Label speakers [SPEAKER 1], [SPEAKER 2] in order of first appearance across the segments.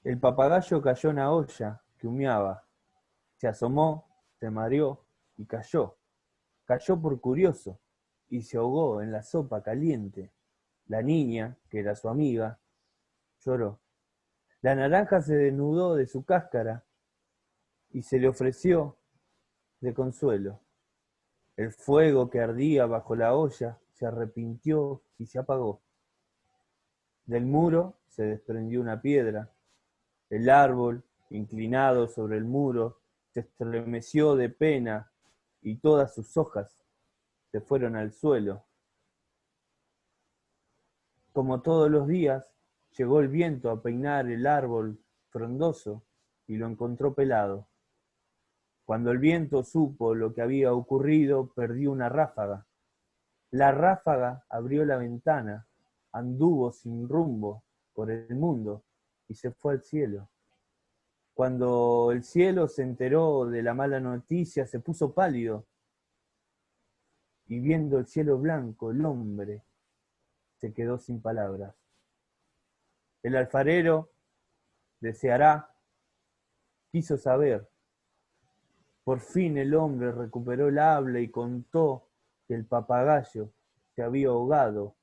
[SPEAKER 1] El papagayo cayó en la olla que humeaba. Se asomó, se mareó y cayó. Cayó por curioso y se ahogó en la sopa caliente. La niña, que era su amiga, lloró. La naranja se desnudó de su cáscara y se le ofreció de consuelo. El fuego que ardía bajo la olla se arrepintió y se apagó. Del muro se desprendió una piedra. El árbol, inclinado sobre el muro, se estremeció de pena y todas sus hojas se fueron al suelo. Como todos los días, llegó el viento a peinar el árbol frondoso y lo encontró pelado. Cuando el viento supo lo que había ocurrido, perdió una ráfaga. La ráfaga abrió la ventana, anduvo sin rumbo por el mundo y se fue al cielo. Cuando el cielo se enteró de la mala noticia, se puso pálido y viendo el cielo blanco, el hombre se quedó sin palabras. El alfarero deseará, quiso saber. Por fin el hombre recuperó el habla y contó que el papagayo se había ahogado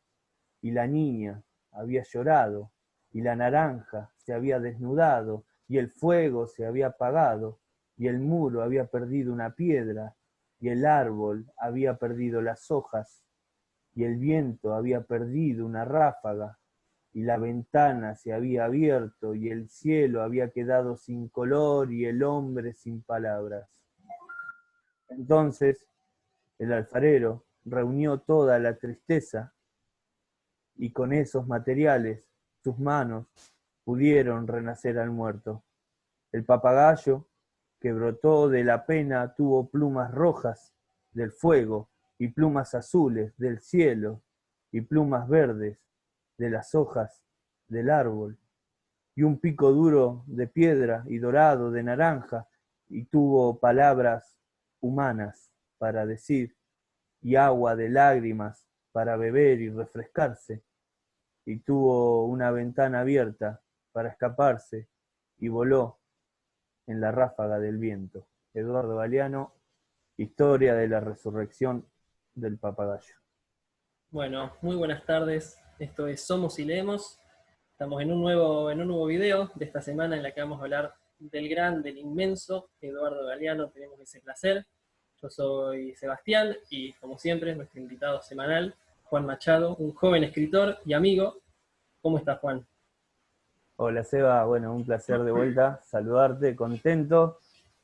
[SPEAKER 1] y la niña había llorado y la naranja se había desnudado y el fuego se había apagado y el muro había perdido una piedra y el árbol había perdido las hojas y el viento había perdido una ráfaga y la ventana se había abierto y el cielo había quedado sin color y el hombre sin palabras. Entonces el alfarero reunió toda la tristeza y con esos materiales sus manos pudieron renacer al muerto. El papagayo que brotó de la pena tuvo plumas rojas del fuego y plumas azules del cielo y plumas verdes de las hojas del árbol y un pico duro de piedra y dorado de naranja y tuvo palabras humanas para decir y agua de lágrimas para beber y refrescarse y tuvo una ventana abierta para escaparse y voló en la ráfaga del viento. Eduardo Galeano, Historia de la resurrección del papagayo.
[SPEAKER 2] Bueno, muy buenas tardes. Esto es Somos y Leemos. Estamos en un nuevo video de esta semana en la que vamos a hablar del gran, del inmenso Eduardo Galeano. Tenemos ese placer. Yo soy Sebastián y, como siempre, nuestro invitado semanal, Juan Machado, un joven escritor y amigo. ¿Cómo estás, Juan?
[SPEAKER 1] Hola Seba, bueno, un placer de vuelta, saludarte, contento.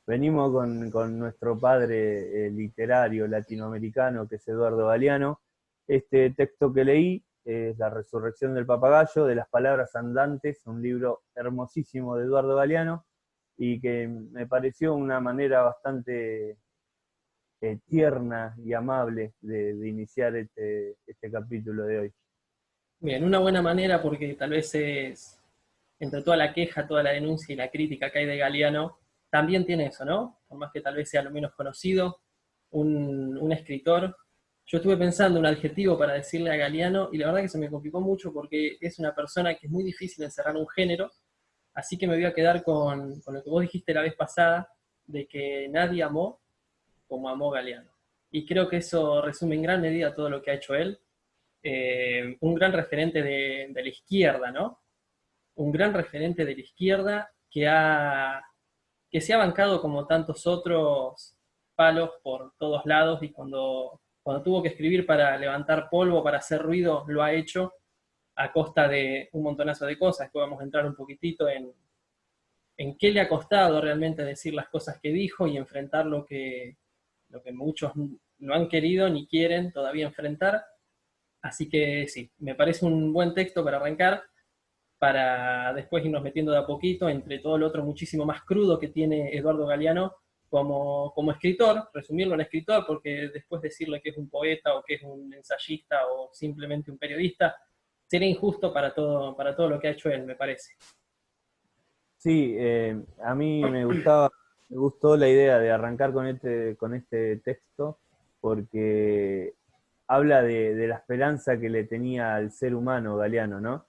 [SPEAKER 1] Venimos con nuestro padre literario latinoamericano, que es Eduardo Galeano. Este texto que leí es La resurrección del papagayo, de las palabras andantes, un libro hermosísimo de Eduardo Galeano, y que me pareció una manera bastante tierna y amable de iniciar este capítulo de hoy.
[SPEAKER 2] Bien, una buena manera porque tal vez es, entre toda la queja, toda la denuncia y la crítica que hay de Galeano, también tiene eso, ¿no? Por más que tal vez sea lo menos conocido, un escritor. Yo estuve pensando un adjetivo para decirle a Galeano y la verdad que se me complicó mucho porque es una persona que es muy difícil encerrar un género, así que me voy a quedar con lo que vos dijiste la vez pasada, de que nadie amó como amó Galeano. Y creo que eso resume en gran medida todo lo que ha hecho él. Un gran referente de la izquierda, ¿no? Un gran referente de la izquierda que se ha bancado como tantos otros palos por todos lados y cuando tuvo que escribir para levantar polvo, para hacer ruido, lo ha hecho a costa de un montonazo de cosas, que vamos a entrar un poquitito en qué le ha costado realmente decir las cosas que dijo y enfrentar lo que muchos no han querido ni quieren todavía enfrentar. Así que sí, me parece un buen texto para arrancar, para después irnos metiendo de a poquito entre todo lo otro muchísimo más crudo que tiene Eduardo Galeano como escritor, resumirlo en escritor, porque después decirle que es un poeta o que es un ensayista o simplemente un periodista, sería injusto para todo lo que ha hecho él, me parece.
[SPEAKER 1] Sí, a mí me gustó la idea de arrancar con este texto porque habla de la esperanza que le tenía al ser humano Galeano, ¿no?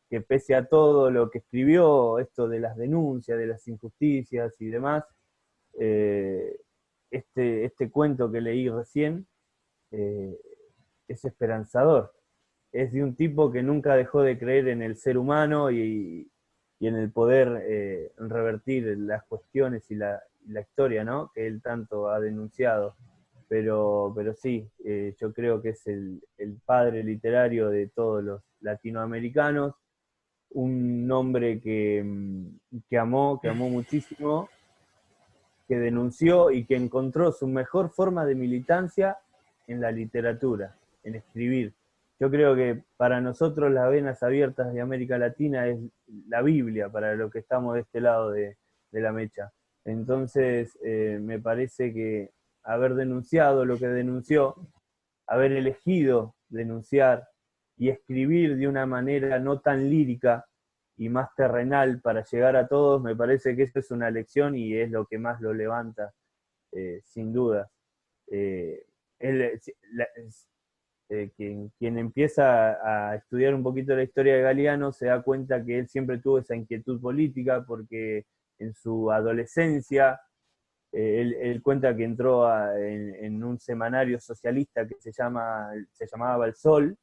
[SPEAKER 1] que pese a todo lo que escribió, esto de las denuncias, de las injusticias y demás, eh, este cuento que leí recién eh, es esperanzador. Es de un tipo que nunca dejó de creer en el ser humano y en el poder revertir las cuestiones y la historia, ¿no? Que él tanto ha denunciado. Pero sí, yo creo que es el padre literario de todos los latinoamericanos, un hombre que amó muchísimo, que denunció y que encontró su mejor forma de militancia en la literatura, en escribir. Yo creo que para nosotros las venas abiertas de América Latina es la Biblia para los que estamos de este lado de la mecha. Entonces, me parece que haber denunciado lo que denunció, haber elegido denunciar y escribir de una manera no tan lírica y más terrenal para llegar a todos, me parece que esto es una lección y es lo que más lo levanta, sin duda. Eh, él, la, quien empieza a estudiar un poquito la historia de Galeano se da cuenta que él siempre tuvo esa inquietud política porque en su adolescencia él cuenta que entró en un semanario socialista que se llamaba El Sol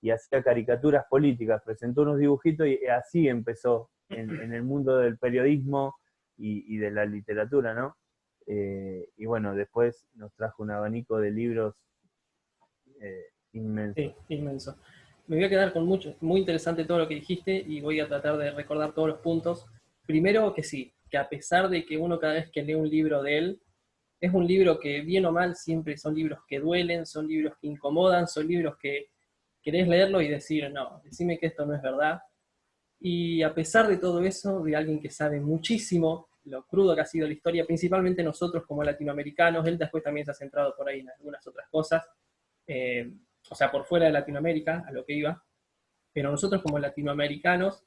[SPEAKER 1] y hacía caricaturas políticas, presentó unos dibujitos y así empezó en el mundo del periodismo y de la literatura, ¿no? Y bueno, después nos trajo un abanico de libros inmenso.
[SPEAKER 2] Sí, inmenso. Me voy a quedar con mucho, muy interesante todo lo que dijiste y voy a tratar de recordar todos los puntos. Primero que sí, que a pesar de que uno cada vez que lee un libro de él, es un libro que bien o mal siempre son libros que duelen, son libros que incomodan, son libros que querés leerlo y decir, no, decime que esto no es verdad. Y a pesar de todo eso, de alguien que sabe muchísimo lo crudo que ha sido la historia, principalmente nosotros como latinoamericanos, él después también se ha centrado por ahí en algunas otras cosas, eh, o sea, por fuera de Latinoamérica, a lo que iba, pero nosotros como latinoamericanos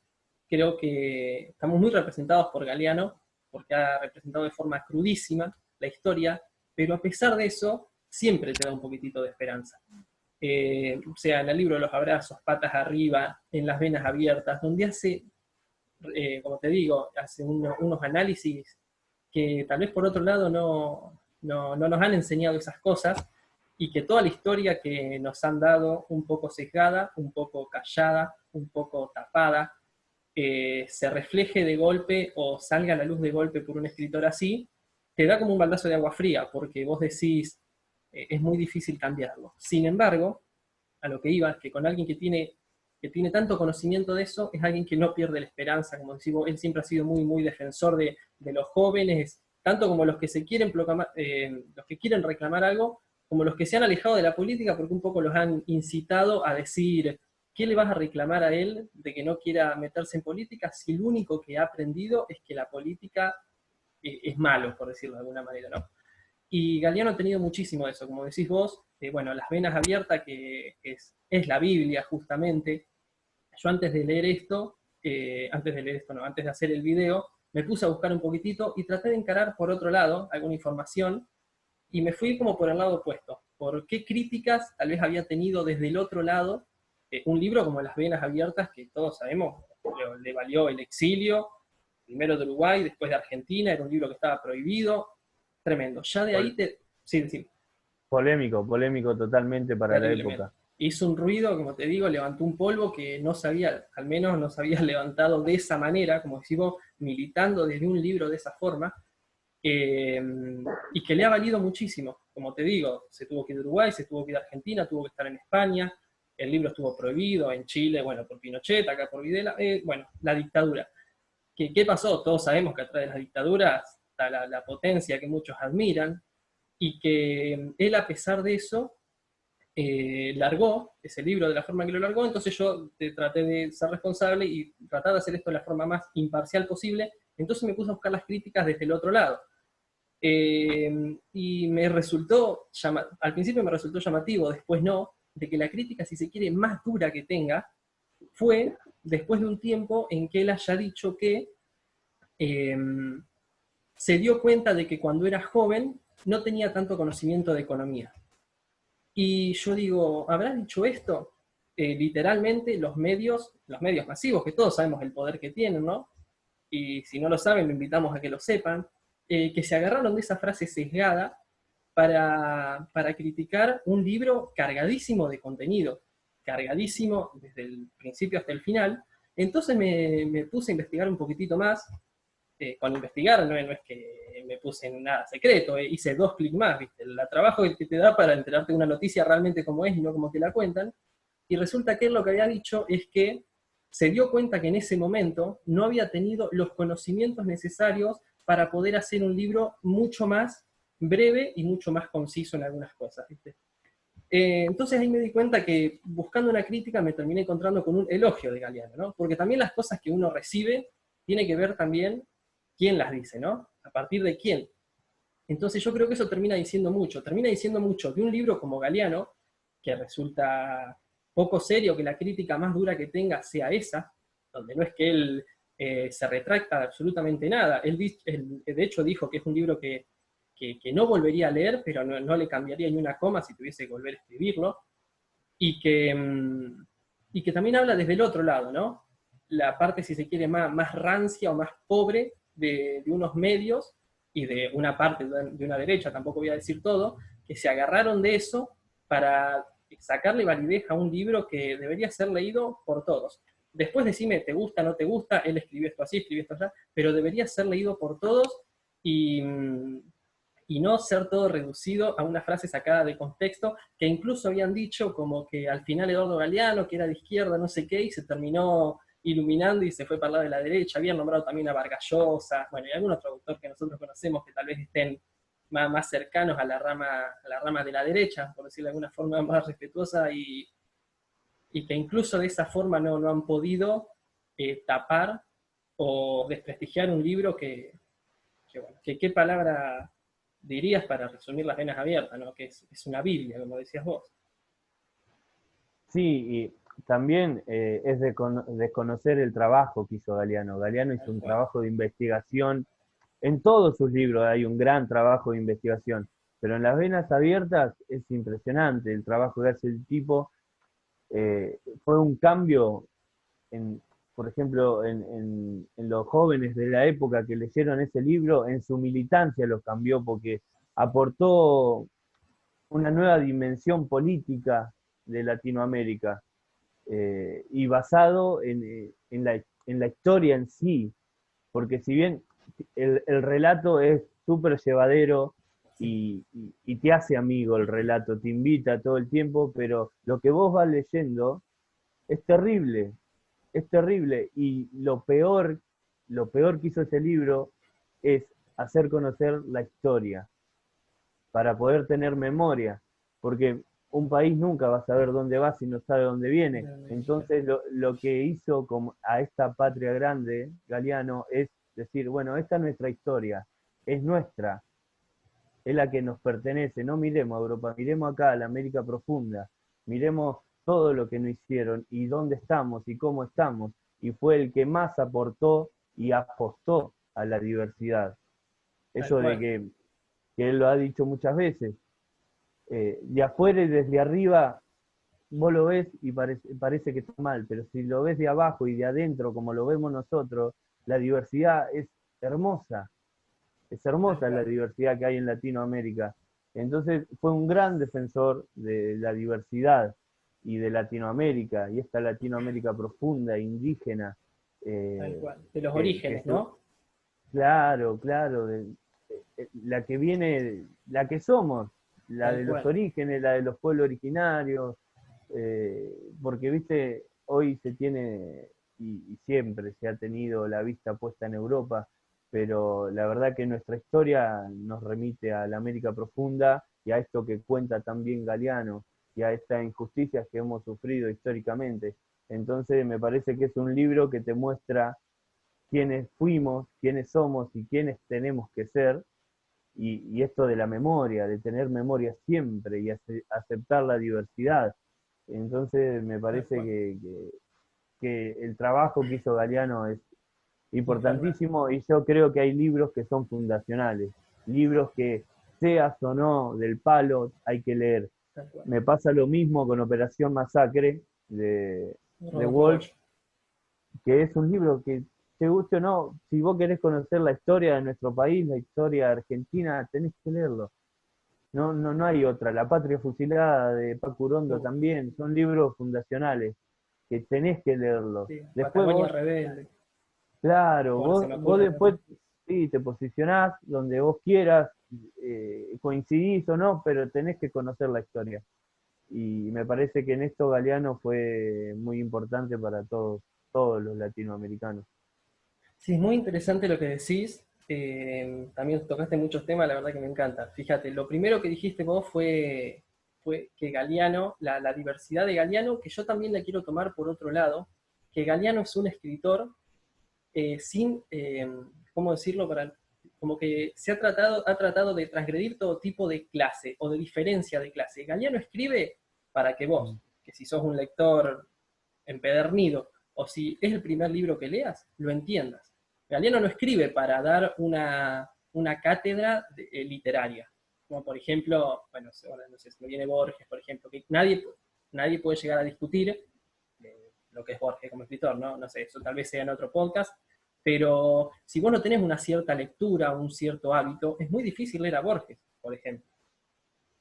[SPEAKER 2] creo que estamos muy representados por Galeano, porque ha representado de forma crudísima la historia, pero a pesar de eso, siempre te da un poquitito de esperanza. O sea, en el libro de los abrazos, patas arriba, en las venas abiertas, donde hace, como te digo, hace unos análisis que tal vez por otro lado no nos han enseñado esas cosas, y que toda la historia que nos han dado un poco sesgada, un poco callada, un poco tapada, se refleje de golpe o salga a la luz de golpe por un escritor así, te da como un baldazo de agua fría, porque vos decís, es muy difícil cambiarlo. Sin embargo, a lo que iba, es que con alguien que tiene tanto conocimiento de eso, es alguien que no pierde la esperanza, como decimos, él siempre ha sido muy, muy defensor de los jóvenes, tanto como los que se quieren proclamar, los que quieren reclamar algo, como los que se han alejado de la política porque un poco los han incitado a decir, ¿qué le vas a reclamar a él de que no quiera meterse en política si lo único que ha aprendido es que la política es malo, por decirlo de alguna manera, ¿no? Y Galeano ha tenido muchísimo de eso, como decís vos, bueno, Las venas abiertas, que es la Biblia justamente. Yo antes de hacer el video, me puse a buscar un poquitito y traté de encarar por otro lado alguna información y me fui como por el lado opuesto, por qué críticas tal vez había tenido desde el otro lado un libro como Las venas abiertas, que todos sabemos, le valió el exilio, primero de Uruguay, después de Argentina, era un libro que estaba prohibido, tremendo. Ya de ahí te... Sí, sí,
[SPEAKER 1] Polémico, polémico totalmente para la
[SPEAKER 2] terriblemente.
[SPEAKER 1] época.
[SPEAKER 2] Hizo un ruido, como te digo, levantó un polvo que no sabía, al menos no se había levantado de esa manera, como decimos, militando desde un libro de esa forma, y que le ha valido muchísimo. Como te digo, se tuvo que ir de Uruguay, se tuvo que ir de Argentina, tuvo que estar en España, el libro estuvo prohibido en Chile, bueno, por Pinochet, acá por Videla, bueno, la dictadura. ¿Qué pasó? Todos sabemos que atrás de las dictaduras está la potencia que muchos admiran, y que él, a pesar de eso, largó ese libro de la forma que lo largó. Entonces yo traté de ser responsable y tratar de hacer esto de la forma más imparcial posible. Entonces me puse a buscar las críticas desde el otro lado. Y me resultó, al principio me resultó llamativo, después no, de que la crítica, si se quiere, más dura que tenga, fue después de un tiempo en que él haya dicho que eh, se dio cuenta de que cuando era joven no tenía tanto conocimiento de economía. Y yo digo, ¿habrá dicho esto? literalmente los medios masivos, que todos sabemos el poder que tienen, ¿no? Y si no lo saben, lo invitamos a que lo sepan, que se agarraron de esa frase sesgada para criticar un libro cargadísimo de contenido, cargadísimo desde el principio hasta el final. Entonces me puse a investigar un poquitito más. Con investigar no es que me puse en nada secreto, hice 2 clics más, ¿viste? El trabajo que te da para enterarte de una noticia realmente como es y no como te la cuentan. Y resulta que él lo que había dicho es que se dio cuenta que en ese momento no había tenido los conocimientos necesarios para poder hacer un libro mucho más breve y mucho más conciso en algunas cosas, ¿viste? Entonces ahí me di cuenta que buscando una crítica me terminé encontrando con un elogio de Galeano, ¿no? Porque también las cosas que uno recibe tiene que ver también quién las dice, ¿no? A partir de quién. Entonces yo creo que eso termina diciendo mucho de un libro como Galeano, que resulta poco serio que la crítica más dura que tenga sea esa, donde no es que él se retracta de absolutamente nada. Él, de hecho, dijo que es un libro que no volvería a leer, pero no le cambiaría ni una coma si tuviese que volver a escribirlo, y que también habla desde el otro lado, ¿no? La parte, si se quiere, más rancia o más pobre de unos medios y de una parte de una derecha, tampoco voy a decir todo, que se agarraron de eso para sacarle validez a un libro que debería ser leído por todos. Después decime, ¿te gusta, no te gusta? Él escribió esto así, escribió esto allá, pero debería ser leído por todos y, y no ser todo reducido a una frase sacada de contexto, que incluso habían dicho como que al final Eduardo Galeano, que era de izquierda, no sé qué, y se terminó iluminando y se fue para el lado de la derecha. Habían nombrado también a Vargas Llosa, bueno, y algún otro autor que nosotros conocemos que tal vez estén más cercanos a la rama de la derecha, por decirlo de alguna forma más respetuosa, y que incluso de esa forma no han podido tapar o desprestigiar un libro bueno, que qué palabra dirías para resumir las venas abiertas, ¿no? Que es una Biblia, como decías vos.
[SPEAKER 1] Sí, y también es desconocer el trabajo que hizo Galeano. Galeano hizo
[SPEAKER 2] Tal
[SPEAKER 1] un
[SPEAKER 2] cual.
[SPEAKER 1] trabajo de investigación. En todos sus libros hay un gran trabajo de investigación, pero en Las Venas Abiertas es impresionante el trabajo que hace el tipo. Fue un cambio, en, por ejemplo, en los jóvenes de la época que leyeron ese libro, en su militancia los cambió porque aportó una nueva dimensión política de Latinoamérica y basado en la historia en sí, porque si bien el relato es súper llevadero
[SPEAKER 2] Sí,
[SPEAKER 1] y te hace amigo el relato, te invita todo el tiempo, pero lo que vos vas leyendo es terrible, y lo peor que hizo ese libro es hacer conocer la historia para poder tener memoria, porque un país nunca va a saber dónde va si no sabe dónde viene. Entonces lo que hizo a esta patria grande, Galeano, es decir, bueno, esta es nuestra historia, es nuestra, es la que nos pertenece, no miremos a Europa, miremos acá a la América profunda, miremos todo lo que nos hicieron y dónde estamos y cómo estamos, y fue el que más aportó y apostó a la diversidad.
[SPEAKER 2] tal
[SPEAKER 1] Eso de
[SPEAKER 2] cual.
[SPEAKER 1] que él lo ha dicho muchas veces, de afuera y desde arriba vos lo ves y parece que está mal, pero si lo ves de abajo y de adentro como lo vemos nosotros, la diversidad es
[SPEAKER 2] Tal
[SPEAKER 1] hermosa la
[SPEAKER 2] cual.
[SPEAKER 1] diversidad que hay en Latinoamérica. Entonces fue un gran defensor de la diversidad y de Latinoamérica, y esta Latinoamérica profunda, indígena,
[SPEAKER 2] Tal
[SPEAKER 1] eh,
[SPEAKER 2] cual. De los
[SPEAKER 1] que
[SPEAKER 2] orígenes, ¿no?
[SPEAKER 1] claro, claro, la que viene, la que somos, la
[SPEAKER 2] Tal
[SPEAKER 1] de los
[SPEAKER 2] cual.
[SPEAKER 1] orígenes, la de los pueblos originarios, porque, viste, hoy se tiene, y siempre se ha tenido la vista puesta en Europa, pero la verdad que nuestra historia nos remite a la América profunda y a esto que cuenta también Galeano y a estas injusticias que hemos sufrido históricamente. Entonces me parece que es un libro que te muestra quiénes fuimos, quiénes somos y quiénes tenemos que ser, y esto de la memoria, de tener memoria siempre y aceptar la diversidad. Entonces me
[SPEAKER 2] Tal
[SPEAKER 1] parece
[SPEAKER 2] cual.
[SPEAKER 1] que el trabajo que hizo Galeano es
[SPEAKER 2] Infernal.
[SPEAKER 1] importantísimo, y yo creo que hay libros que son fundacionales, libros que seas o no del palo hay que leer.
[SPEAKER 2] Tal cual.
[SPEAKER 1] Me pasa lo mismo con Operación Masacre, de
[SPEAKER 2] Rodolfo
[SPEAKER 1] Walsh,
[SPEAKER 2] Walsh.
[SPEAKER 1] que es un libro que, te guste o no, si vos querés conocer la historia de nuestro país, la historia argentina, tenés que leerlo. No, no, no hay otra. La Patria Fusilada de Paco Urondo
[SPEAKER 2] Uh,
[SPEAKER 1] también, son libros fundacionales que tenés que leerlos.
[SPEAKER 2] sí,
[SPEAKER 1] Después
[SPEAKER 2] Patagonia
[SPEAKER 1] vos,
[SPEAKER 2] Rebelde.
[SPEAKER 1] claro,
[SPEAKER 2] Bueno, se
[SPEAKER 1] vos,
[SPEAKER 2] me
[SPEAKER 1] vos
[SPEAKER 2] ocurre
[SPEAKER 1] después
[SPEAKER 2] también.
[SPEAKER 1] sí, te posicionás donde vos quieras, coincidís o no, pero tenés que conocer la historia. Y me parece que en esto Galeano fue muy importante para todos los latinoamericanos.
[SPEAKER 2] Sí, es muy interesante lo que decís. También tocaste muchos temas, la verdad que me encanta. Fíjate, lo primero que dijiste vos fue que Galeano, la diversidad de Galeano, que yo también la quiero tomar por otro lado, que Galeano es un escritor sin, ¿cómo decirlo? Como que ha tratado de transgredir todo tipo de clase o de diferencia de clase. Galeano escribe para que vos,
[SPEAKER 1] Mm.
[SPEAKER 2] que si sos un lector empedernido, o si es el primer libro que leas, lo entiendas. Galeano no escribe para dar una cátedra literaria, como por ejemplo, bueno, ahora no sé, se me viene Borges, por ejemplo, que nadie puede llegar a discutir lo que es Borges como escritor, ¿no? No sé, eso tal vez sea en otro podcast, pero si vos no tenés una cierta lectura, un cierto hábito, es muy difícil leer a Borges, por ejemplo.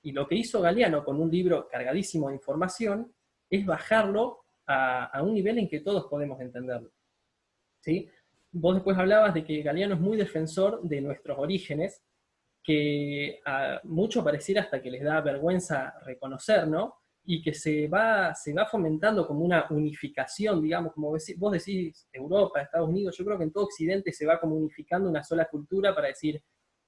[SPEAKER 2] Y lo que hizo Galeano con un libro cargadísimo de información es bajarlo a un nivel en que todos podemos entenderlo. ¿Sí? Vos después hablabas de que Galeano es muy defensor de nuestros orígenes, que a muchos pareciera hasta que les da vergüenza reconocer, ¿no? Y que se va fomentando como una unificación, digamos, como vos decís, Europa, Estados Unidos, yo creo que en todo Occidente se va como unificando una sola cultura para decir,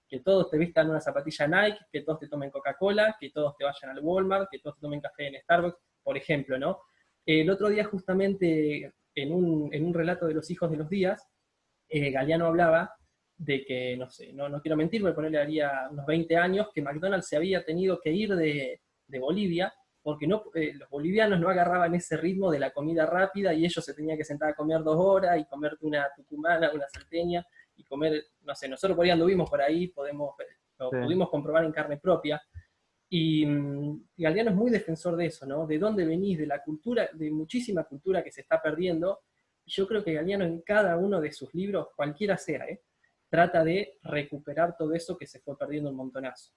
[SPEAKER 2] que todos te vistan una zapatilla Nike, que todos te tomen Coca-Cola, que todos te vayan al Walmart, que todos te tomen café en Starbucks, por ejemplo, ¿no? El otro día justamente en un relato de los hijos de los días, Galeano hablaba de que, no sé, no quiero mentir, me ponerle haría unos 20 años, que McDonald's se había tenido que ir de Bolivia porque los bolivianos no agarraban ese ritmo de la comida rápida y ellos se tenían que sentar a comer 2 horas y comerte una tucumana, una salteña y comer, no sé, nosotros por ahí anduvimos por ahí, lo
[SPEAKER 1] Sí,
[SPEAKER 2] pudimos comprobar en carne propia. Y Galeano es muy defensor de eso, ¿no? De dónde venís, de la cultura, de muchísima cultura que se está perdiendo. Y yo creo que Galeano en cada uno de sus libros, cualquiera sea, trata de recuperar todo eso que se fue perdiendo un montonazo.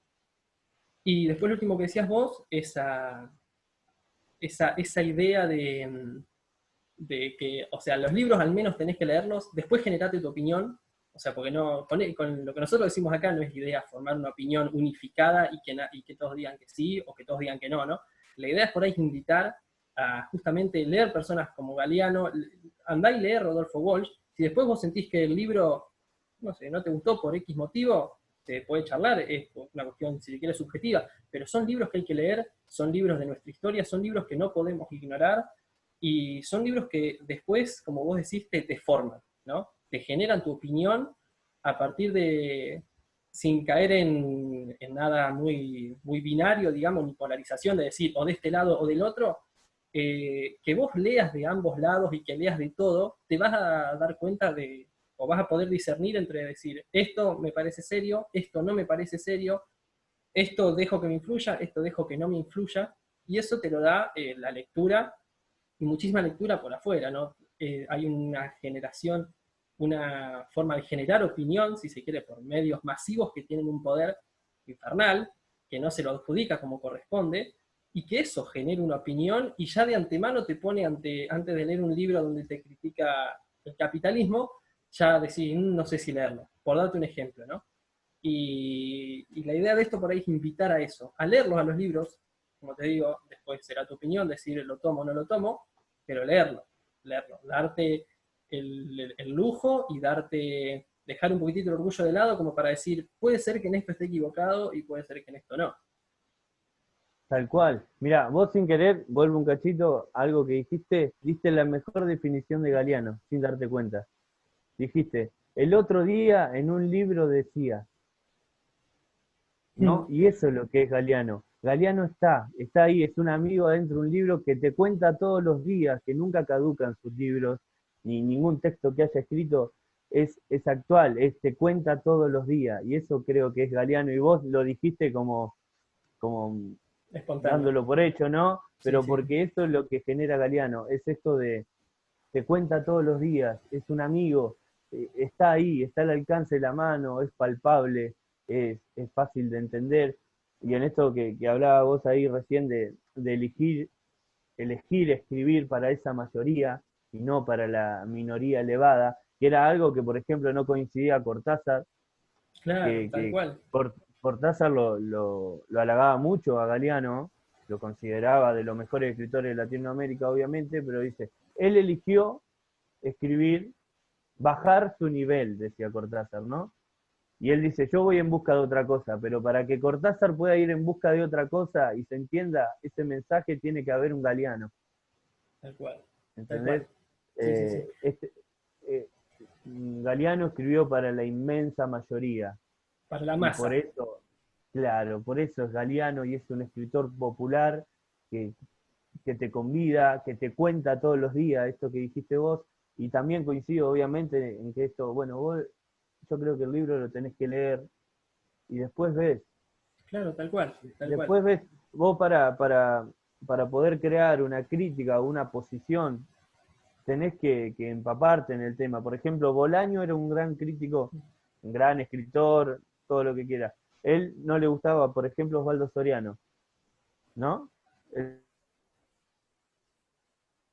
[SPEAKER 2] Y después lo último que decías vos, esa idea de que, o sea, los libros al menos tenés que leerlos, después generate tu opinión, o sea, porque no, con lo que nosotros decimos acá no es idea formar una opinión unificada y que todos digan que sí o que todos digan que no, ¿no? La idea es por ahí invitar a justamente leer personas como Galeano, andá y leer Rodolfo Walsh, si después vos sentís que el libro, no sé, no te gustó por X motivo, se puede charlar, es una cuestión, si se quiere, subjetiva, pero son libros que hay que leer, son libros de nuestra historia, son libros que no podemos ignorar, y son libros que después, como vos decís, te forman, ¿no? Te generan tu opinión a partir de, sin caer en nada muy binario, digamos, ni polarización de decir o de este lado o del otro, que vos leas de ambos lados y que leas de todo, te vas a dar cuenta o vas a poder discernir entre decir, esto me parece serio, esto no me parece serio, esto dejo que me influya, esto dejo que no me influya, y eso te lo da la lectura y muchísima lectura por afuera, ¿no? Hay una generación, una forma de generar opinión, si se quiere, por medios masivos que tienen un poder infernal, que no se lo adjudica como corresponde, y que eso genera una opinión y ya de antemano te pone antes de leer un libro donde te critica el capitalismo, ya decís, no sé si leerlo, por darte un ejemplo, ¿no? Y la idea de esto por ahí es invitar a eso, a leerlos a los libros, como te digo, después será tu opinión, decir lo tomo o no lo tomo, pero leerlo, darte el lujo y dejar un poquitito el orgullo de lado como para decir, puede ser que en esto esté equivocado y puede ser que en esto no.
[SPEAKER 1] tal cual. Mira, vos sin querer, vuelvo un cachito, algo que dijiste, diste la mejor definición de Galeano, sin darte cuenta. Dijiste, el otro día en un libro decía, ¿no?
[SPEAKER 2] Mm.
[SPEAKER 1] Y eso es lo que es Galeano. Galeano está ahí, es un amigo dentro de un libro que te cuenta todos los días, que nunca caducan sus libros, ni ningún texto que haya escrito es actual, te cuenta todos los días, y eso creo que es Galeano, y vos lo dijiste como
[SPEAKER 2] Espontáneo.
[SPEAKER 1] dándolo por hecho, ¿no?
[SPEAKER 2] Sí,
[SPEAKER 1] Pero
[SPEAKER 2] sí.
[SPEAKER 1] porque eso es lo que genera Galeano, es esto de, te cuenta todos los días, es un amigo, está ahí, está al alcance de la mano, es palpable, es fácil de entender. Y en esto que hablaba vos ahí recién de elegir escribir para esa mayoría y no para la minoría elevada, que era algo que, por ejemplo, no coincidía Cortázar,
[SPEAKER 2] Claro, tal
[SPEAKER 1] que
[SPEAKER 2] cual.
[SPEAKER 1] Cortázar lo halagaba mucho a Galeano, lo consideraba de los mejores escritores de Latinoamérica, obviamente, pero dice, él eligió escribir, bajar su nivel, decía Cortázar, ¿no? Y él dice, yo voy en busca de otra cosa, pero para que Cortázar pueda ir en busca de otra cosa y se entienda ese mensaje, tiene que haber un Galeano,
[SPEAKER 2] Tal cual. Tal
[SPEAKER 1] ¿entendés?
[SPEAKER 2] cual. Sí, sí, sí.
[SPEAKER 1] Eh, este, eh, Galeano escribió para la inmensa mayoría,
[SPEAKER 2] Para la
[SPEAKER 1] y por
[SPEAKER 2] masa.
[SPEAKER 1] eso, claro, por eso es Galeano y es un escritor popular que, que te convida, que te cuenta todos los días esto que dijiste vos, y también coincido obviamente en que esto, bueno, vos, yo creo que el libro lo tenés que leer y después ves,
[SPEAKER 2] Claro, tal cual. Tal cual.
[SPEAKER 1] después ves, vos para poder crear una crítica o una posición, tenés que empaparte en el tema. Por ejemplo, Bolaño era un gran crítico, un gran escritor, todo lo que quiera. Él no le gustaba, por ejemplo, Osvaldo Soriano, ¿no?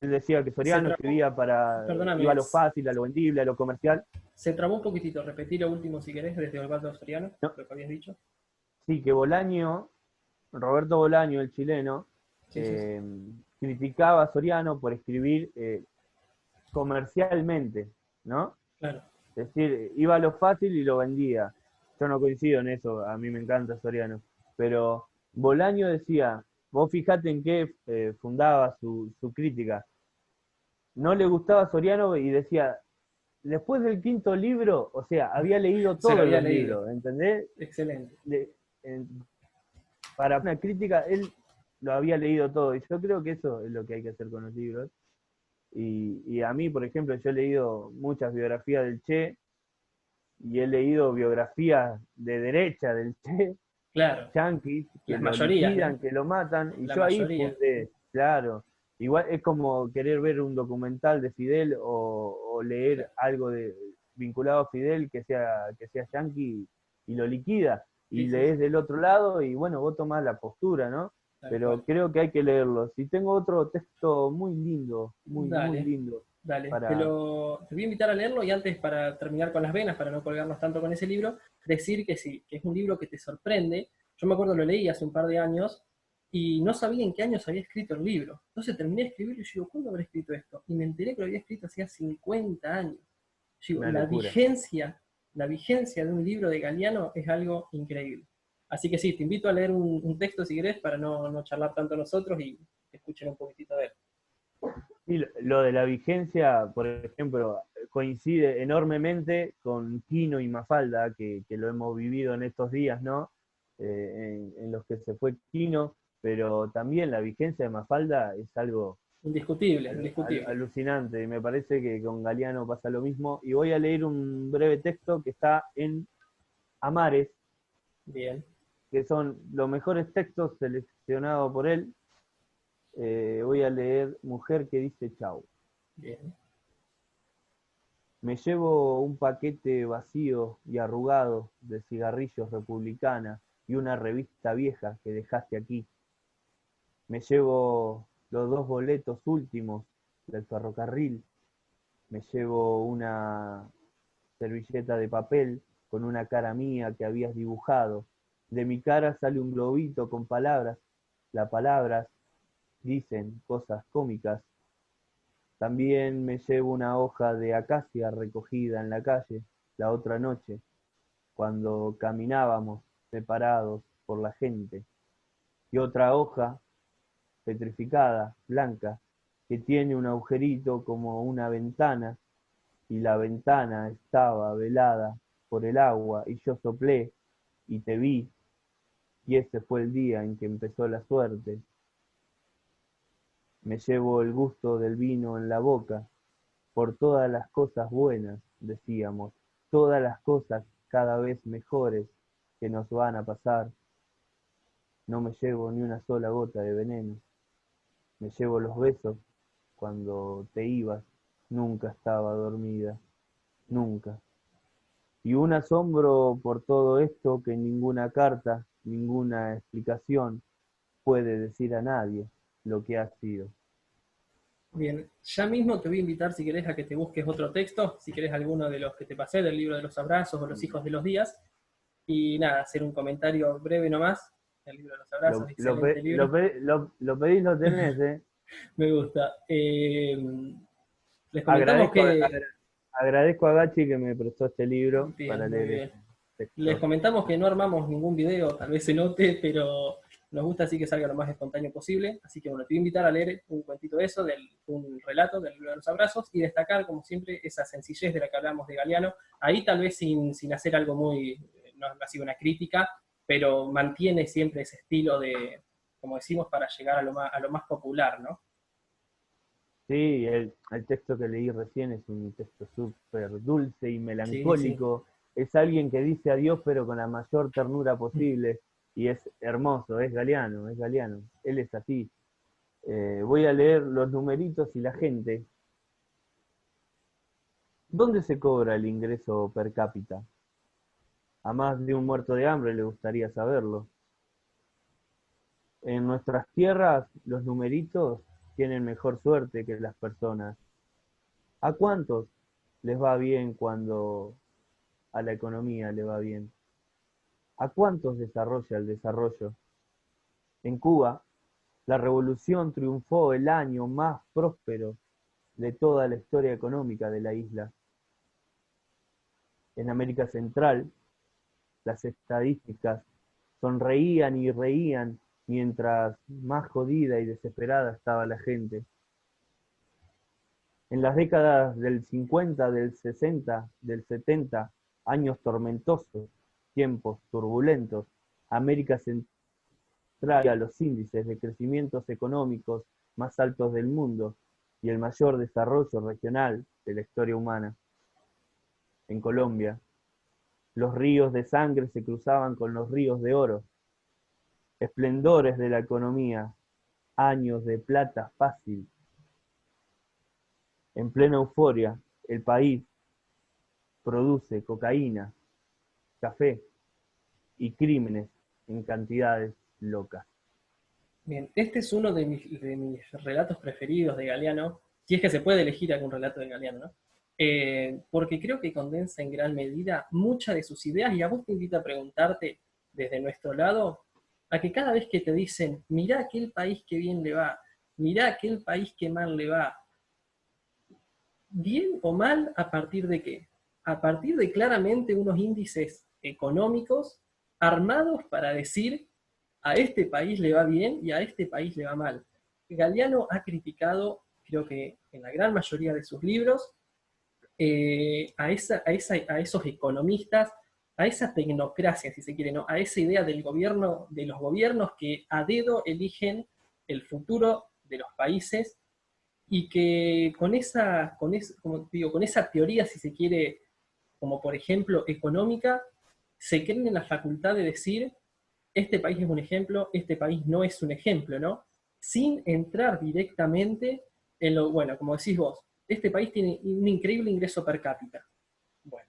[SPEAKER 1] Él decía que
[SPEAKER 2] Se
[SPEAKER 1] Soriano
[SPEAKER 2] trabó,
[SPEAKER 1] escribía para, iba a
[SPEAKER 2] perdóname,
[SPEAKER 1] lo fácil, a lo vendible, a lo comercial.
[SPEAKER 2] se trabó un poquitito. Repetí lo último si querés, desde Osvaldo Soriano,
[SPEAKER 1] No,
[SPEAKER 2] lo que habías dicho.
[SPEAKER 1] sí, que Bolaño, Roberto Bolaño, el chileno,
[SPEAKER 2] Sí, sí, sí.
[SPEAKER 1] eh, criticaba a Soriano por escribir comercialmente, ¿no?
[SPEAKER 2] Claro.
[SPEAKER 1] Es decir, iba a lo fácil y lo vendía. Yo no coincido en eso, a mí me encanta Soriano. Pero Bolaño decía, vos fijate en qué fundaba su crítica. No le gustaba Soriano y decía, después del quinto libro, o sea, había leído
[SPEAKER 2] Se lo
[SPEAKER 1] todos
[SPEAKER 2] había
[SPEAKER 1] los
[SPEAKER 2] leído.
[SPEAKER 1] libros, ¿entendés?
[SPEAKER 2] Excelente.
[SPEAKER 1] De- en- para una crítica, él lo había leído todo. Y yo creo que eso es lo que hay que hacer con los libros. Y a mí, por ejemplo, yo he leído muchas biografías del Che y he leído biografías de derecha del Che,
[SPEAKER 2] Claro.
[SPEAKER 1] yanquis, que
[SPEAKER 2] Las
[SPEAKER 1] lo
[SPEAKER 2] mayorías, ¿no?
[SPEAKER 1] liquidan, que lo matan, y
[SPEAKER 2] La
[SPEAKER 1] yo ahí
[SPEAKER 2] mayoría.
[SPEAKER 1] fundé, claro. Igual es como querer ver un documental de Fidel o leer
[SPEAKER 2] Claro.
[SPEAKER 1] algo vinculado a Fidel que sea yanqui y lo liquida. Y
[SPEAKER 2] Sí, sí, sí.
[SPEAKER 1] lees del otro lado y bueno, vos tomás la postura, ¿no?
[SPEAKER 2] Tal
[SPEAKER 1] Pero
[SPEAKER 2] cual.
[SPEAKER 1] creo que hay que leerlo. Si tengo otro texto muy lindo, muy, muy
[SPEAKER 2] Dale.
[SPEAKER 1] lindo
[SPEAKER 2] Dale,
[SPEAKER 1] para...
[SPEAKER 2] te voy a invitar a leerlo y antes para terminar con las venas, para no colgarnos tanto con ese libro, decir que sí, que es un libro que te sorprende. Yo me acuerdo lo leí hace un par de años y no sabía en qué años había escrito el libro. Entonces terminé de escribirlo y yo digo, ¿cuándo habré escrito esto? Y me enteré que lo había escrito hacía 50 años. Yo digo,
[SPEAKER 1] Una locura.
[SPEAKER 2] la vigencia de un libro de Galeano es algo increíble. Así que sí, te invito a leer un texto si querés para no charlar tanto nosotros y escuchen un poquitito de él.
[SPEAKER 1] Y lo de la vigencia, por ejemplo, coincide enormemente con Quino y Mafalda, que lo hemos vivido en estos días, ¿no? En los que se fue Quino, pero también la vigencia de Mafalda es algo
[SPEAKER 2] Indiscutible, indiscutible.
[SPEAKER 1] alucinante. Y me parece que con Galeano pasa lo mismo. Y voy a leer un breve texto que está en Amares,
[SPEAKER 2] Bien,
[SPEAKER 1] que son los mejores textos seleccionados por él. Voy a leer Mujer que dice chau.
[SPEAKER 2] bien.
[SPEAKER 1] Me llevo un paquete vacío y arrugado de cigarrillos republicana y una revista vieja que dejaste aquí. Me llevo los dos boletos últimos del ferrocarril. Me llevo una servilleta de papel con una cara mía que habías dibujado. De mi cara sale un globito con palabras. Las palabras dicen cosas cómicas. También me llevo una hoja de acacia recogida en la calle la otra noche, cuando caminábamos separados por la gente, y otra hoja petrificada, blanca, que tiene un agujerito como una ventana, y la ventana estaba velada por el agua, y yo soplé y te vi, y ese fue el día en que empezó la suerte. Me llevo el gusto del vino en la boca, por todas las cosas buenas, decíamos, todas las cosas cada vez mejores que nos van a pasar. no me llevo ni una sola gota de veneno. Me llevo los besos cuando te ibas, nunca estaba dormida, nunca. Y un asombro por todo esto que ninguna carta, ninguna explicación puede decir a nadie lo que ha sido.
[SPEAKER 2] Bien, ya mismo te voy a invitar si querés a que te busques otro texto, si querés alguno de los que te pasé, del libro de los abrazos o los hijos de los días, y nada, hacer un comentario breve nomás. El libro de los abrazos, excelente libro.
[SPEAKER 1] Lo pedís, lo tenés, ¿eh?
[SPEAKER 2] Me gusta. Les comentamos
[SPEAKER 1] Agradezco,
[SPEAKER 2] que...
[SPEAKER 1] agradezco a Gachi que me prestó este libro
[SPEAKER 2] Bien,
[SPEAKER 1] para
[SPEAKER 2] muy
[SPEAKER 1] leer
[SPEAKER 2] bien.
[SPEAKER 1] este
[SPEAKER 2] Les
[SPEAKER 1] texto.
[SPEAKER 2] comentamos que no armamos ningún video, tal vez se note, pero nos gusta así que salga lo más espontáneo posible. Así que bueno, te voy a invitar a leer un cuentito de eso, un relato del libro de los abrazos, y destacar, como siempre, esa sencillez de la que hablamos de Galeano. Ahí tal vez sin hacer algo muy, no ha sido una crítica, pero mantiene siempre ese estilo de, como decimos, para llegar a lo más popular, ¿no?
[SPEAKER 1] Sí, el texto que leí recién es un texto súper dulce y
[SPEAKER 2] Sí, sí.
[SPEAKER 1] melancólico. Es alguien que dice adiós pero con la mayor ternura posible y es hermoso, es Galeano, es Galeano. Él es así. Voy a leer los numeritos y la gente. ¿Dónde se cobra el ingreso per cápita? A más de un muerto de hambre le gustaría saberlo. En nuestras tierras los numeritos tienen mejor suerte que las personas. ¿A cuántos les va bien cuando a la economía le va bien? ¿A cuántos desarrolla el desarrollo? En Cuba, la revolución triunfó el año más próspero de toda la historia económica de la isla. En América Central, las estadísticas sonreían y reían mientras más jodida y desesperada estaba la gente. En las décadas del 50, del 60, del 70, años tormentosos, tiempos turbulentos, América Central a los índices de crecimientos económicos más altos del mundo y el mayor desarrollo regional de la historia humana. En Colombia, los ríos de sangre se cruzaban con los ríos de oro, esplendores de la economía, años de plata fácil. En plena euforia, el país produce cocaína, café y crímenes en cantidades locas.
[SPEAKER 2] Bien, este es uno de mis relatos preferidos de Galeano, si es que se puede elegir algún relato de Galeano, ¿no? Porque creo que condensa en gran medida muchas de sus ideas y a vos te invita a preguntarte desde nuestro lado a que cada vez que te dicen, mirá aquel país que bien le va, mirá aquel país que mal le va, bien o mal a partir de qué? A partir de claramente unos índices económicos armados para decir a este país le va bien y a este país le va mal. Galeano ha criticado, creo que en la gran mayoría de sus libros, a esos economistas, a esa tecnocracia, si se quiere, ¿no? A esa idea del gobierno, de los gobiernos que a dedo eligen el futuro de los países y que como digo, con esa teoría, si se quiere, como por ejemplo económica, se creen en la facultad de decir este país es un ejemplo, este país no es un ejemplo, ¿no? Sin entrar directamente en lo, bueno, como decís vos, este país tiene un increíble ingreso per cápita. Bueno,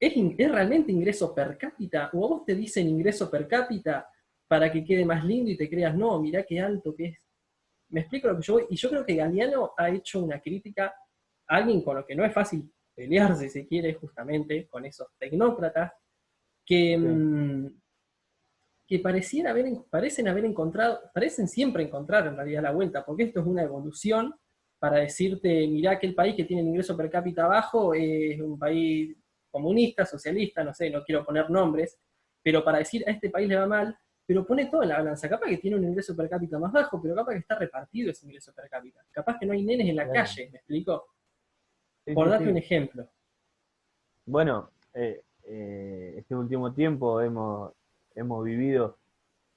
[SPEAKER 2] ¿es realmente ingreso per cápita? ¿O a vos te dicen ingreso per cápita para que quede más lindo y te creas, no, mirá qué alto que es? Me explico lo que yo voy, y yo creo que Galeano ha hecho una crítica a alguien con lo que no es fácil pelearse, si quiere, justamente, con esos tecnócratas, que,
[SPEAKER 1] Sí.
[SPEAKER 2] que parecen siempre encontrar en realidad la vuelta, porque esto es una evolución para decirte, mirá que el país que tiene el ingreso per cápita bajo es un país comunista, socialista, no sé, no quiero poner nombres, pero para decir a este país le va mal, pero pone todo en la balanza, capaz que tiene un ingreso per cápita más bajo, pero capaz que está repartido ese ingreso per cápita, capaz que no hay nenes en la
[SPEAKER 1] Claro.
[SPEAKER 2] calle, ¿me explico?
[SPEAKER 1] Sí,
[SPEAKER 2] Por
[SPEAKER 1] sí,
[SPEAKER 2] darte un
[SPEAKER 1] sí.
[SPEAKER 2] ejemplo.
[SPEAKER 1] Bueno, este último tiempo hemos vivido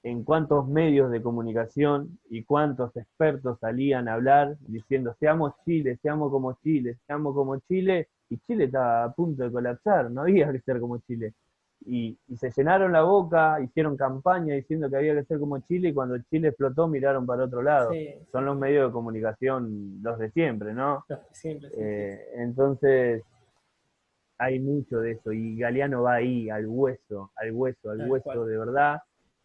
[SPEAKER 1] en cuántos medios de comunicación y cuántos expertos salían a hablar diciendo seamos Chile, seamos como Chile, seamos como Chile, y Chile estaba a punto de colapsar, no había que ser como Chile. y se llenaron la boca, hicieron campaña diciendo que había que ser como Chile, y cuando Chile explotó miraron para otro lado.
[SPEAKER 2] Sí,
[SPEAKER 1] Son
[SPEAKER 2] sí,
[SPEAKER 1] los
[SPEAKER 2] sí.
[SPEAKER 1] medios de comunicación los de siempre, ¿no?
[SPEAKER 2] Los de siempre, sí, sí, sí.
[SPEAKER 1] Entonces hay mucho de eso, y Galeano va ahí, al hueso, al hueso, al
[SPEAKER 2] Tal cual.
[SPEAKER 1] hueso de verdad,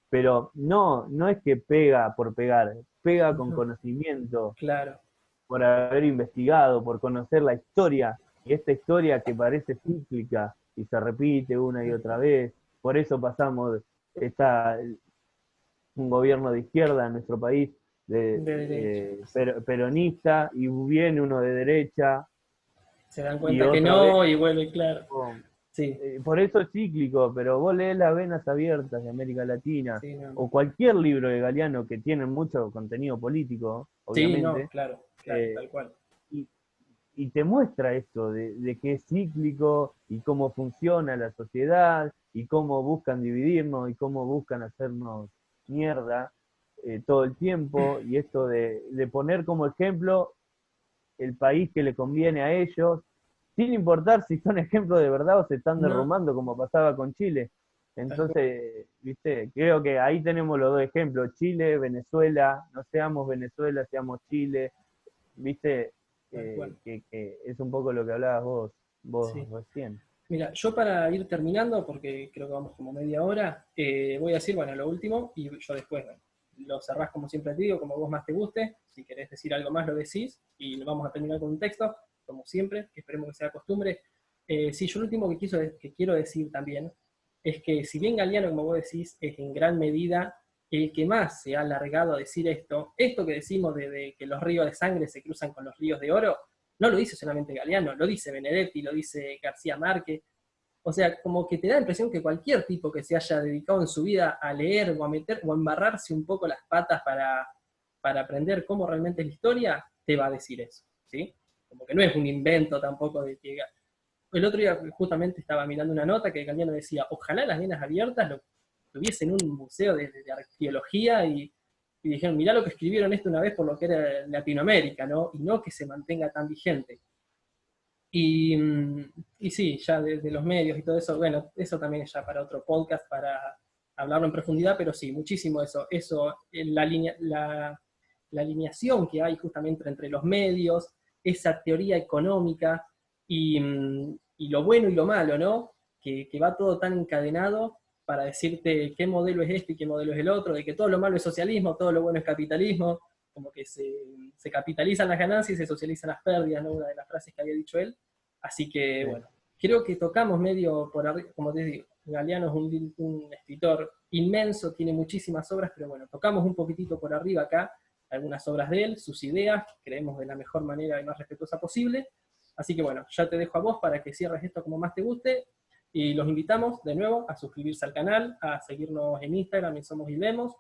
[SPEAKER 1] pero no es que pega por pegar, pega con
[SPEAKER 2] Ujú.
[SPEAKER 1] conocimiento,
[SPEAKER 2] Claro.
[SPEAKER 1] por haber investigado, por conocer la historia, y esta historia que parece cíclica y se repite una y
[SPEAKER 2] Tal
[SPEAKER 1] otra
[SPEAKER 2] cual.
[SPEAKER 1] vez, por eso pasamos, está un gobierno de izquierda en nuestro país,
[SPEAKER 2] De derecha. Sí.
[SPEAKER 1] peronista, y viene uno de derecha,
[SPEAKER 2] Se dan
[SPEAKER 1] y
[SPEAKER 2] cuenta que
[SPEAKER 1] otra vez,
[SPEAKER 2] no y vuelve, claro.
[SPEAKER 1] oh,
[SPEAKER 2] Sí,
[SPEAKER 1] por eso es cíclico, pero vos lees Las Venas Abiertas de América Latina,
[SPEAKER 2] sí, no, no.
[SPEAKER 1] o cualquier libro de Galeano que tiene mucho contenido político,
[SPEAKER 2] Sí, no,
[SPEAKER 1] obviamente,
[SPEAKER 2] claro, claro,
[SPEAKER 1] eh,
[SPEAKER 2] tal cual.
[SPEAKER 1] y, y te muestra esto de que es cíclico y cómo funciona la sociedad y cómo buscan dividirnos y cómo buscan hacernos mierda todo el tiempo, y esto de poner como ejemplo el país que le conviene a ellos, sin importar si son ejemplos de verdad o se están
[SPEAKER 2] No,
[SPEAKER 1] derrumbando como pasaba con Chile.
[SPEAKER 2] tal cual.
[SPEAKER 1] Entonces, viste, creo que ahí tenemos los dos ejemplos, Chile, Venezuela, no seamos Venezuela, seamos Chile, viste,
[SPEAKER 2] Tal cual.
[SPEAKER 1] que es un poco lo que hablabas vos
[SPEAKER 2] Sí.
[SPEAKER 1] recién.
[SPEAKER 2] Mira, yo para ir terminando, porque creo que vamos como media hora, voy a decir, bueno, lo último, y yo después, bueno, lo cerrás como siempre te digo, como vos más te guste. Si querés decir algo más, lo decís, y vamos a terminar con un texto, como siempre, que esperemos que sea costumbre. Sí, yo lo último que quiero decir también es que si bien Galeano, como vos decís, es en gran medida el que más se ha alargado a decir esto que decimos de que los ríos de sangre se cruzan con los ríos de oro, no lo dice solamente Galeano, lo dice Benedetti, lo dice García Márquez. O sea, como que te da la impresión que cualquier tipo que se haya dedicado en su vida a leer o a meter o a embarrarse un poco las patas para aprender cómo realmente es la historia, te va a decir eso, ¿sí? Como que no es un invento tampoco de que... El otro día justamente estaba mirando una nota que Galeano decía, ojalá las venas abiertas lo tuviesen un museo de arqueología y dijeron, mirá lo que escribieron esto una vez por lo que era Latinoamérica, ¿no? Y no que se mantenga tan vigente. Y, y sí, ya de los medios y todo eso, bueno, eso también es ya para otro podcast, para hablarlo en profundidad, pero sí, muchísimo eso. Eso, la alineación que hay justamente entre los medios, esa teoría económica y lo bueno y lo malo, ¿no? Que va todo tan encadenado para decirte qué modelo es este y qué modelo es el otro, de que todo lo malo es socialismo, todo lo bueno es capitalismo, como que se capitalizan las ganancias y se socializan las pérdidas, ¿no? Una de las frases que había dicho él. Así que,
[SPEAKER 1] Sí.
[SPEAKER 2] bueno, creo que tocamos medio por arriba, como te digo, Galeano es un escritor inmenso, tiene muchísimas obras, pero bueno, tocamos un poquitito por arriba acá algunas obras de él, sus ideas, creemos de la mejor manera y más respetuosa posible. Así que bueno, ya te dejo a vos para que cierres esto como más te guste y los invitamos de nuevo a suscribirse al canal, a seguirnos en Instagram en Somos y Vemos,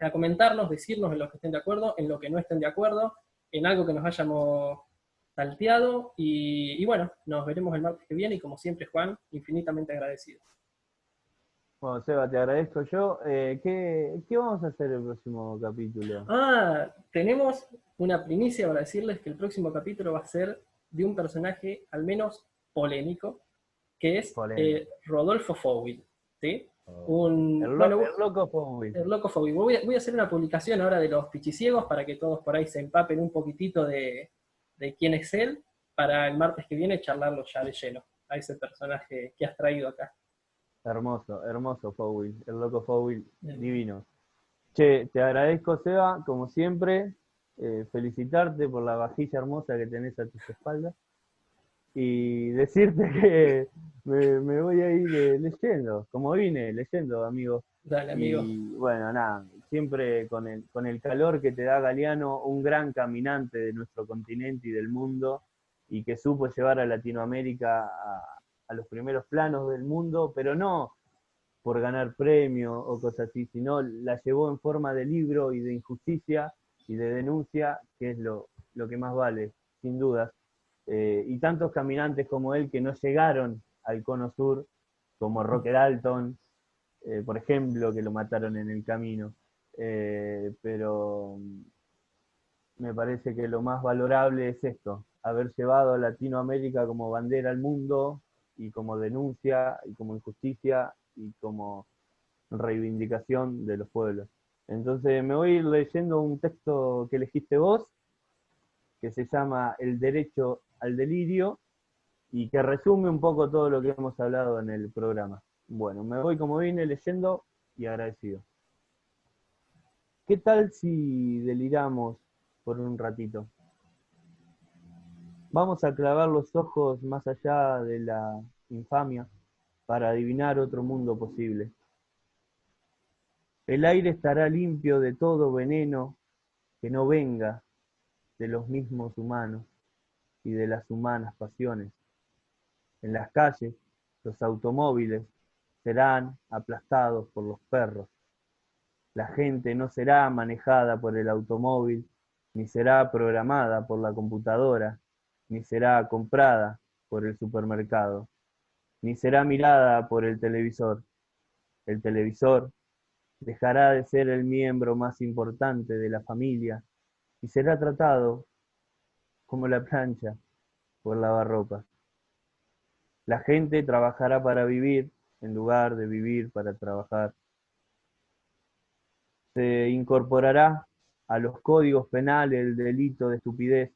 [SPEAKER 2] a comentarnos, decirnos en lo que estén de acuerdo, en lo que no estén de acuerdo, en algo que nos hayamos salteado y bueno, nos veremos el martes que viene y como siempre Juan, infinitamente agradecido.
[SPEAKER 1] Bueno, Seba, te agradezco yo. ¿Qué vamos a hacer el próximo capítulo?
[SPEAKER 2] Ah, tenemos una primicia para decirles que el próximo capítulo va a ser de un personaje al menos polémico, que es
[SPEAKER 1] Polémico.
[SPEAKER 2] Rodolfo Fowil, ¿sí?
[SPEAKER 1] El
[SPEAKER 2] Bueno,
[SPEAKER 1] loco Fowey.
[SPEAKER 2] el loco Fowil. Voy a hacer una publicación ahora de los pichiciegos para que todos por ahí se empapen un poquitito de quién es él, para el martes que viene charlarlo ya de lleno, a ese personaje que has traído acá.
[SPEAKER 1] Hermoso, hermoso Fowey. El loco Fowey, divino. Che, te agradezco, Seba, como siempre. Felicitarte por la vajilla hermosa que tenés a tus espaldas. Y decirte que me voy a ir leyendo, como vine, leyendo, amigo.
[SPEAKER 2] Dale, amigo.
[SPEAKER 1] Y bueno, nada, siempre con el calor que te da Galeano, un gran caminante de nuestro continente y del mundo, y que supo llevar a Latinoamérica a los primeros planos del mundo, pero no por ganar premios o cosas así, sino la llevó en forma de libro y de injusticia y de denuncia, que es lo que más vale, sin dudas. Y tantos caminantes como él que no llegaron al Cono Sur, como Roque Dalton, por ejemplo, que lo mataron en el camino. Pero me parece que lo más valorable es esto, haber llevado a Latinoamérica como bandera al mundo y como denuncia y como injusticia y como reivindicación de los pueblos. Entonces me voy a ir leyendo un texto que elegiste vos, que se llama El derecho al delirio, y que resume un poco todo lo que hemos hablado en el programa. Bueno, me voy como vine leyendo y agradecido. ¿Qué tal si deliramos por un ratito? Vamos a clavar los ojos más allá de la infamia para adivinar otro mundo posible. El aire estará limpio de todo veneno que no venga de los mismos humanos y de las humanas pasiones. En las calles, los automóviles serán aplastados por los perros. La gente no será manejada por el automóvil, ni será programada por la computadora, ni será comprada por el supermercado, ni será mirada por el televisor. El televisor dejará de ser el miembro más importante de la familia y será tratado como la plancha por lavarropas. La gente trabajará para vivir en lugar de vivir para trabajar. Se incorporará a los códigos penales el delito de estupidez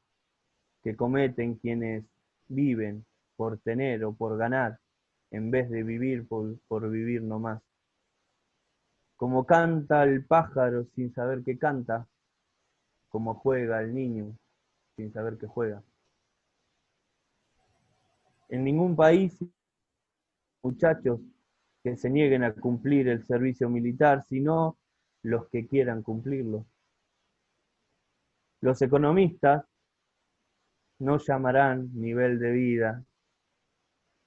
[SPEAKER 1] que cometen quienes viven por tener o por ganar, en vez de vivir por vivir nomás. Como canta el pájaro sin saber que canta, como juega el niño sin saber que juega. En ningún país, muchachos que se nieguen a cumplir el servicio militar, sino los que quieran cumplirlo. Los economistas no llamarán nivel de vida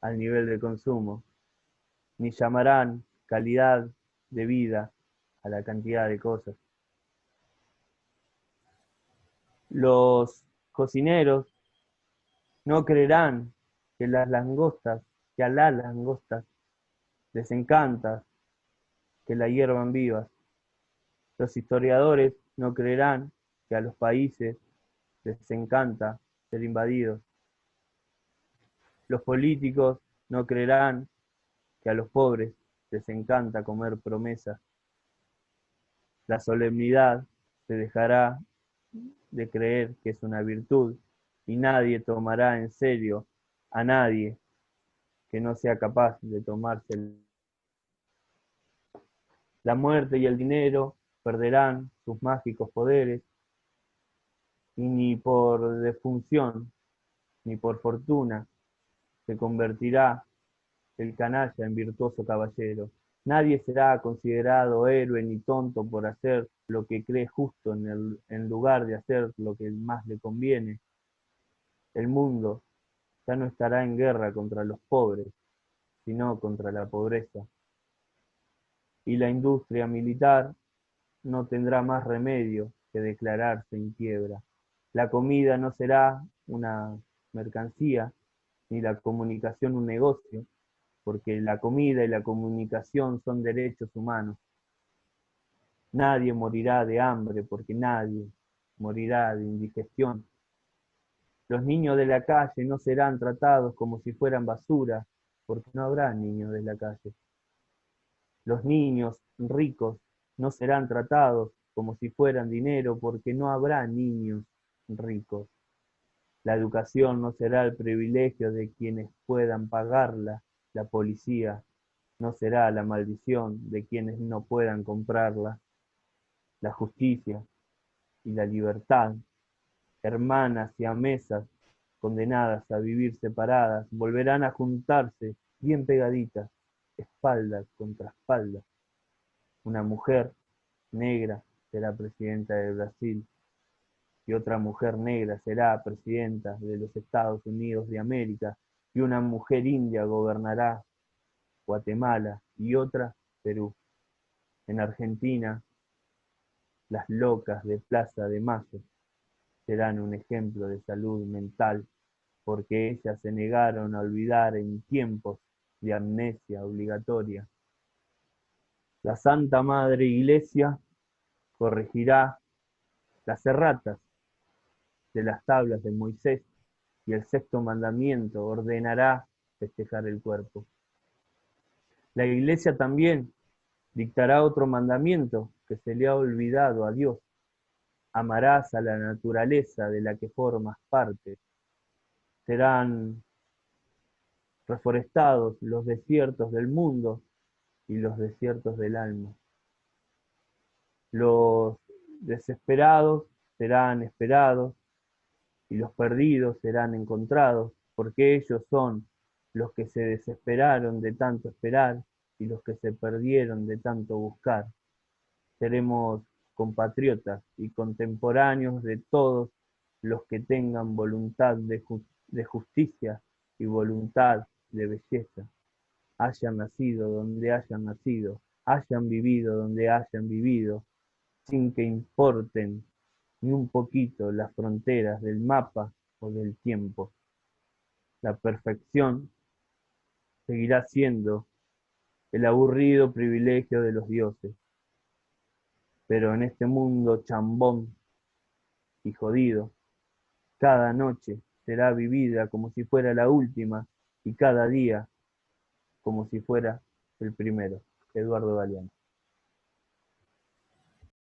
[SPEAKER 1] al nivel de consumo, ni llamarán calidad de vida a la cantidad de cosas. Los cocineros no creerán que las langostas, que a las langostas les encanta que la hiervan vivas. Los historiadores no creerán que a los países les encanta ser invadidos. Los políticos no creerán que a los pobres les encanta comer promesas. La solemnidad se dejará de creer que es una virtud y nadie tomará en serio a nadie que no sea capaz de tomarse. La muerte y el dinero perderán sus mágicos poderes y ni por defunción ni por fortuna se convertirá el canalla en virtuoso caballero. Nadie será considerado héroe ni tonto por hacer lo que cree justo en lugar de hacer lo que más le conviene. El mundo ya no estará en guerra contra los pobres, sino contra la pobreza. Y la industria militar no tendrá más remedio que declararse en quiebra. La comida no será una mercancía, ni la comunicación un negocio, porque la comida y la comunicación son derechos humanos. Nadie morirá de hambre, porque nadie morirá de indigestión. Los niños de la calle no serán tratados como si fueran basura, porque no habrá niños de la calle. Los niños ricos no serán tratados como si fueran dinero, porque no habrá niños ricos. La educación no será el privilegio de quienes puedan pagarla. La policía no será la maldición de quienes no puedan comprarla. La justicia y la libertad, hermanas siamesas condenadas a vivir separadas, volverán a juntarse bien pegaditas, espalda contra espalda. Una mujer negra será presidenta de Brasil y otra mujer negra será presidenta de los Estados Unidos de América y una mujer india gobernará Guatemala y otra Perú. En Argentina, las locas de Plaza de Mayo serán un ejemplo de salud mental porque ellas se negaron a olvidar en tiempos de amnesia obligatoria. La Santa Madre Iglesia corregirá las erratas de las tablas de Moisés y el sexto mandamiento ordenará festejar el cuerpo. La Iglesia también dictará otro mandamiento que se le ha olvidado a Dios. Amarás a la naturaleza de la que formas parte. Serán reforestados los desiertos del mundo y los desiertos del alma. Los desesperados serán esperados y los perdidos serán encontrados, porque ellos son los que se desesperaron de tanto esperar y los que se perdieron de tanto buscar. Seremos compatriotas y contemporáneos de todos los que tengan voluntad de justicia y voluntad de belleza. Hayan nacido donde hayan nacido, hayan vivido donde hayan vivido, sin que importen ni un poquito las fronteras del mapa o del tiempo. La perfección seguirá siendo el aburrido privilegio de los dioses, pero en este mundo chambón y jodido, cada noche será vivida como si fuera la última y cada día como si fuera el primero. Eduardo Galeano.